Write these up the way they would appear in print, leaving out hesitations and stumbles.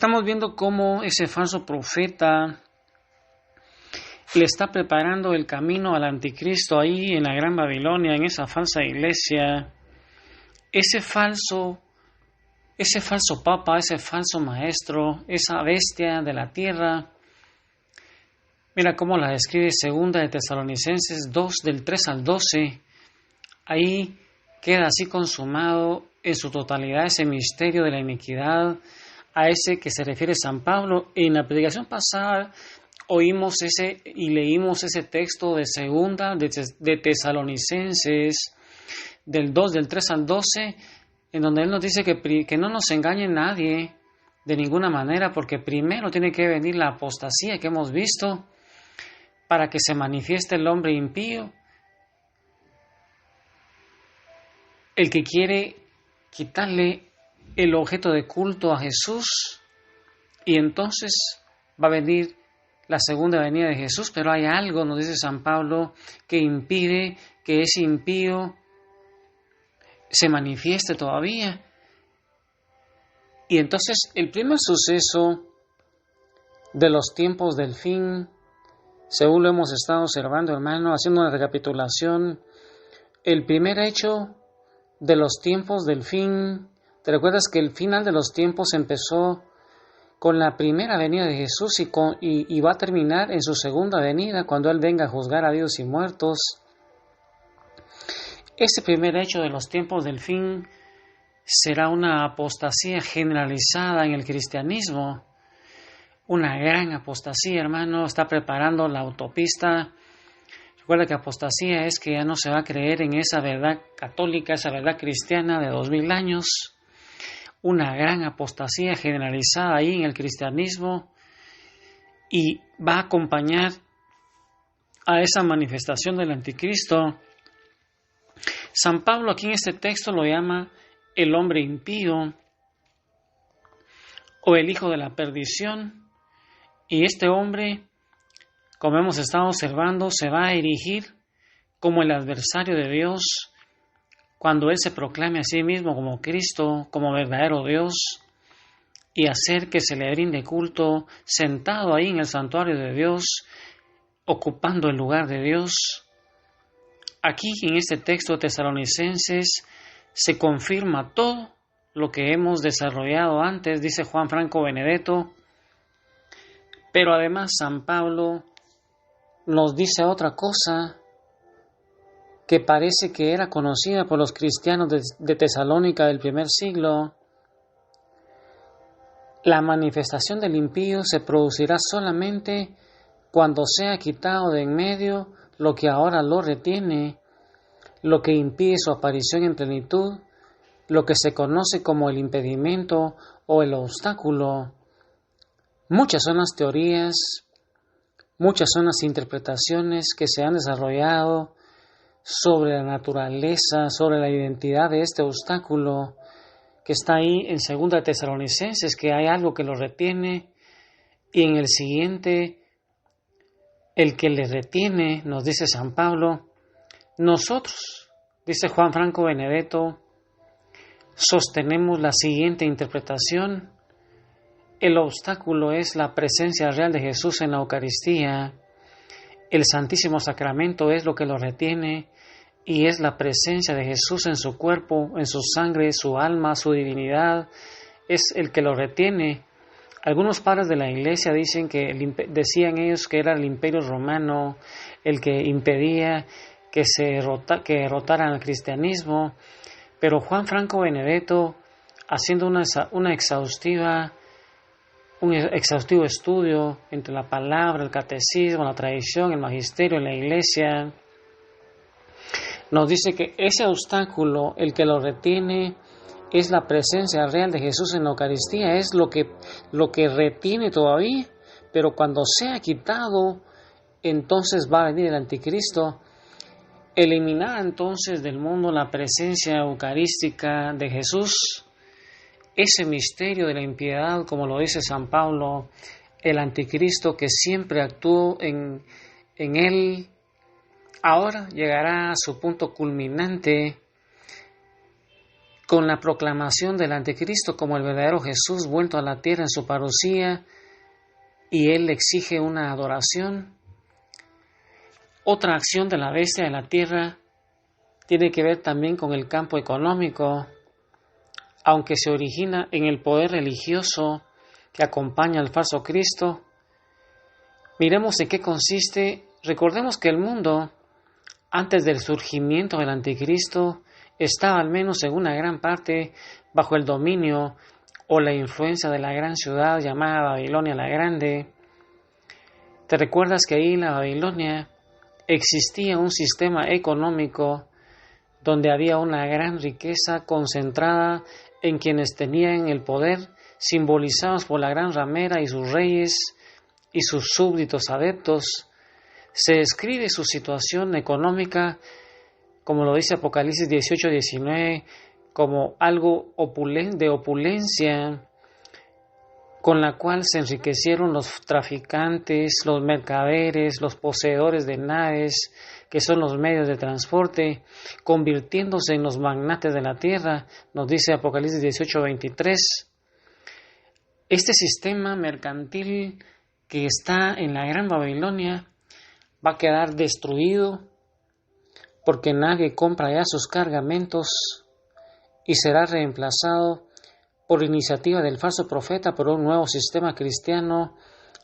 Estamos viendo cómo ese falso profeta le está preparando el camino al anticristo ahí en la Gran Babilonia, en esa falsa iglesia. Ese falso papa, ese falso maestro, esa bestia de la tierra. Mira cómo la describe 2 de Tesalonicenses 2, del 3 al 12. Ahí queda así consumado en su totalidad ese misterio de la iniquidad, a ese que se refiere San Pablo. En la predicación pasada oímos y leímos ese texto de 2 de Tesalonicenses, del 2, del 3 al 12, en donde él nos dice que no nos engañe nadie de ninguna manera, porque primero tiene que venir la apostasía que hemos visto para que se manifieste el hombre impío, el que quiere quitarle el objeto de culto a Jesús, y entonces va a venir la segunda venida de Jesús. Pero hay algo, nos dice San Pablo, que impide que ese impío se manifieste todavía. Y entonces el primer suceso de los tiempos del fin, según lo hemos estado observando, hermano, haciendo una recapitulación, el primer hecho de los tiempos del fin, ¿te recuerdas que el final de los tiempos empezó con la primera venida de Jesús y va a terminar en su segunda venida, cuando Él venga a juzgar a vivos y muertos? Ese primer hecho de los tiempos del fin será una apostasía generalizada en el cristianismo, una gran apostasía, hermano. Está preparando la autopista. Recuerda que apostasía es que ya no se va a creer en esa verdad católica, esa verdad cristiana de 2000 años. Una gran apostasía generalizada ahí en el cristianismo, y va a acompañar a esa manifestación del anticristo. San Pablo aquí en este texto lo llama el hombre impío o el hijo de la perdición, y este hombre, como hemos estado observando, se va a erigir como el adversario de Dios cuando Él se proclame a sí mismo como Cristo, como verdadero Dios, y hacer que se le brinde culto sentado ahí en el santuario de Dios, ocupando el lugar de Dios. Aquí en este texto de Tesalonicenses se confirma todo lo que hemos desarrollado antes, dice Juan Franco Benedetto, pero además San Pablo nos dice otra cosa que parece que era conocida por los cristianos de Tesalónica del primer siglo. La manifestación del impío se producirá solamente cuando sea quitado de en medio lo que ahora lo retiene, lo que impide su aparición en plenitud, lo que se conoce como el impedimento o el obstáculo. Muchas son las teorías, muchas son las interpretaciones que se han desarrollado sobre la naturaleza, sobre la identidad de este obstáculo que está ahí en 2 de Tesalonicenses, que hay algo que lo retiene, y en el siguiente, el que le retiene, nos dice San Pablo. Nosotros, dice Juan Franco Benedetto, sostenemos la siguiente interpretación: el obstáculo es la presencia real de Jesús en la Eucaristía. El Santísimo Sacramento es lo que lo retiene, y es la presencia de Jesús en su cuerpo, en su sangre, su alma, su divinidad, es el que lo retiene. Algunos padres de la Iglesia decían ellos que era el Imperio Romano el que impedía que derrotaran al cristianismo, pero Juan Franco Benedetto, haciendo un exhaustivo estudio entre la palabra, el catecismo, la tradición, el magisterio, la Iglesia, nos dice que ese obstáculo, el que lo retiene, es la presencia real de Jesús en la Eucaristía, es lo que retiene todavía, pero cuando sea quitado, entonces va a venir el anticristo. Eliminar entonces del mundo la presencia eucarística de Jesús, ese misterio de la impiedad, como lo dice San Pablo, el anticristo que siempre actuó en él, ahora llegará a su punto culminante con la proclamación del anticristo como el verdadero Jesús vuelto a la tierra en su parucía, y él exige una adoración. Otra acción de la bestia de la tierra tiene que ver también con el campo económico, aunque se origina en el poder religioso que acompaña al falso Cristo. Miremos en qué consiste. Recordemos que el mundo, antes del surgimiento del anticristo, estaba al menos en una gran parte bajo el dominio o la influencia de la gran ciudad llamada Babilonia la Grande. ¿Te recuerdas que ahí en la Babilonia existía un sistema económico donde había una gran riqueza concentrada en quienes tenían el poder, simbolizados por la gran ramera y sus reyes y sus súbditos adeptos? Se describe su situación económica, como lo dice Apocalipsis 18-19, como algo de opulencia, con la cual se enriquecieron los traficantes, los mercaderes, los poseedores de naves, que son los medios de transporte, convirtiéndose en los magnates de la tierra, nos dice Apocalipsis 18-23. Este sistema mercantil que está en la Gran Babilonia va a quedar destruido porque nadie compra ya sus cargamentos y será reemplazado por iniciativa del falso profeta por un nuevo sistema cristiano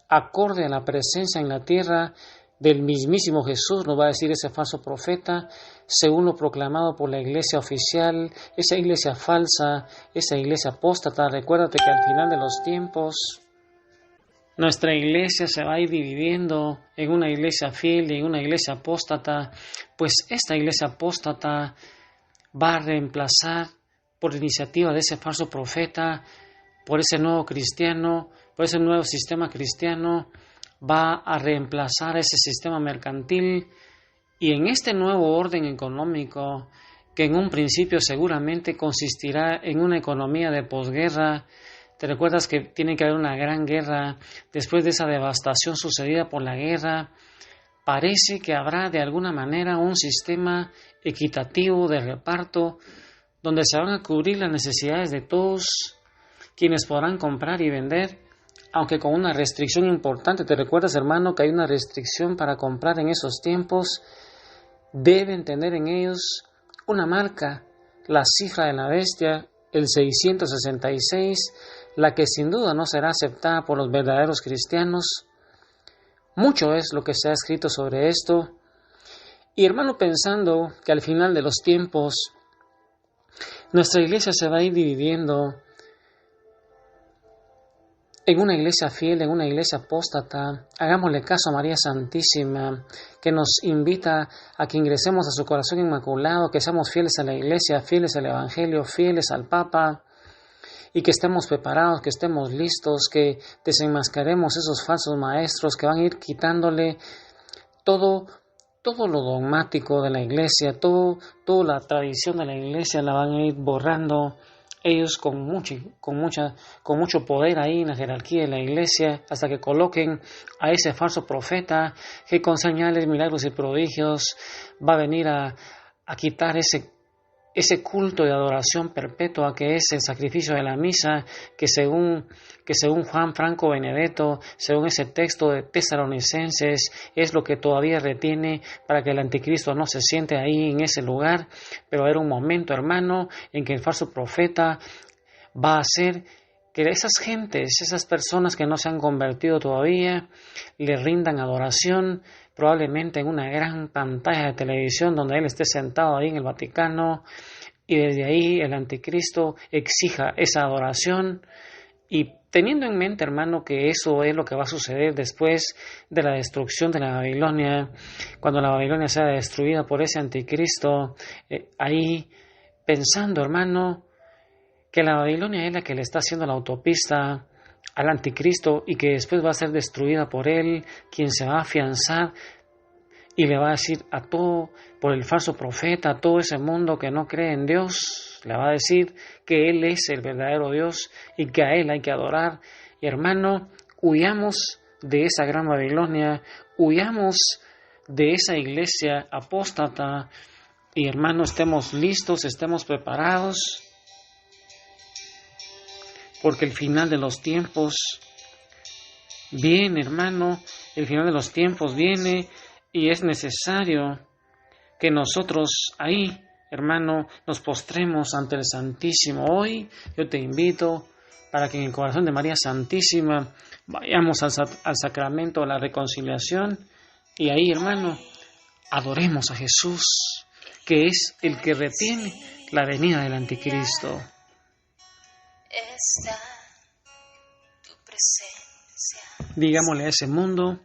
acorde a la presencia en la tierra del mismísimo Jesús, nos va a decir ese falso profeta, según lo proclamado por la iglesia oficial, esa iglesia falsa, esa iglesia apóstata. Recuérdate que al final de los tiempos nuestra iglesia se va a ir dividiendo en una iglesia fiel y en una iglesia apóstata, pues esta iglesia apóstata va a reemplazar por iniciativa de ese falso profeta, por ese nuevo cristiano, por ese nuevo sistema cristiano, va a reemplazar ese sistema mercantil, y en este nuevo orden económico, que en un principio seguramente consistirá en una economía de posguerra. ¿Te recuerdas que tiene que haber una gran guerra después de esa devastación sucedida por la guerra? Parece que habrá de alguna manera un sistema equitativo de reparto donde se van a cubrir las necesidades de todos, quienes podrán comprar y vender, aunque con una restricción importante. ¿Te recuerdas, hermano, que hay una restricción para comprar en esos tiempos? Deben tener en ellos una marca, la cifra de la bestia, el 666, la que sin duda no será aceptada por los verdaderos cristianos. Mucho es lo que se ha escrito sobre esto. Y hermano, pensando que al final de los tiempos nuestra iglesia se va a ir dividiendo en una iglesia fiel, en una iglesia apóstata, hagámosle caso a María Santísima, que nos invita a que ingresemos a su corazón inmaculado, que seamos fieles a la iglesia, fieles al Evangelio, fieles al Papa, y que estemos preparados, que estemos listos, que desenmascaremos esos falsos maestros que van a ir quitándole todo lo dogmático de la iglesia, toda la tradición de la iglesia la van a ir borrando. Ellos con mucho poder ahí en la jerarquía de la iglesia, hasta que coloquen a ese falso profeta que con señales, milagros y prodigios va a venir a quitar ese culto de adoración perpetua que es el sacrificio de la misa, que según Juan Franco Benedetto, según ese texto de Tesalonicenses, es lo que todavía retiene para que el anticristo no se siente ahí en ese lugar. Pero era un momento, hermano, en que el falso profeta va a hacer que esas gentes, esas personas que no se han convertido todavía, le rindan adoración, probablemente en una gran pantalla de televisión donde él esté sentado ahí en el Vaticano, y desde ahí el anticristo exija esa adoración. Y teniendo en mente, hermano, que eso es lo que va a suceder después de la destrucción de la Babilonia, cuando la Babilonia sea destruida por ese anticristo, ahí pensando, hermano, que la Babilonia es la que le está haciendo la autopista al anticristo y que después va a ser destruida por él, quien se va a afianzar y le va a decir a todo, por el falso profeta, a todo ese mundo que no cree en Dios, le va a decir que Él es el verdadero Dios y que a Él hay que adorar. Y hermano, huyamos de esa gran Babilonia, huyamos de esa iglesia apóstata y hermano, estemos listos, estemos preparados. porque el final de los tiempos viene, hermano, el final de los tiempos viene y es necesario que nosotros ahí, hermano, nos postremos ante el Santísimo. Hoy yo te invito para que en el corazón de María Santísima vayamos al sacramento de la reconciliación y ahí, hermano, adoremos a Jesús, que es el que retiene la venida del Anticristo. Está tu presencia. Digámosle a ese mundo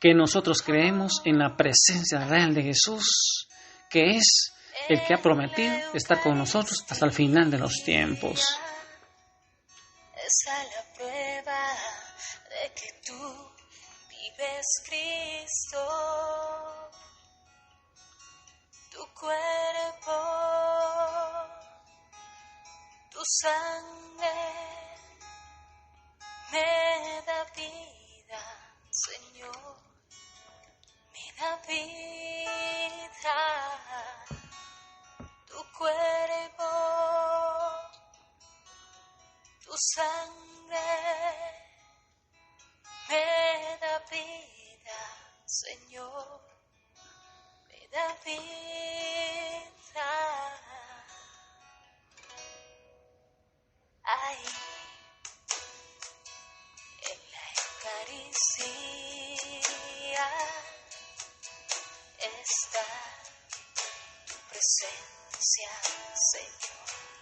que nosotros creemos en la presencia real de Jesús, que es el que ha prometido estar con nosotros hasta el final de los tiempos. Esa es la prueba de que tú vives, Cristo. Tu cuerpo, tu sangre me da vida, Señor, me da vida. Tu cuerpo, tu sangre me da vida, Señor, me da vida. Ahí, en la Eucaristía, está tu presencia, Señor.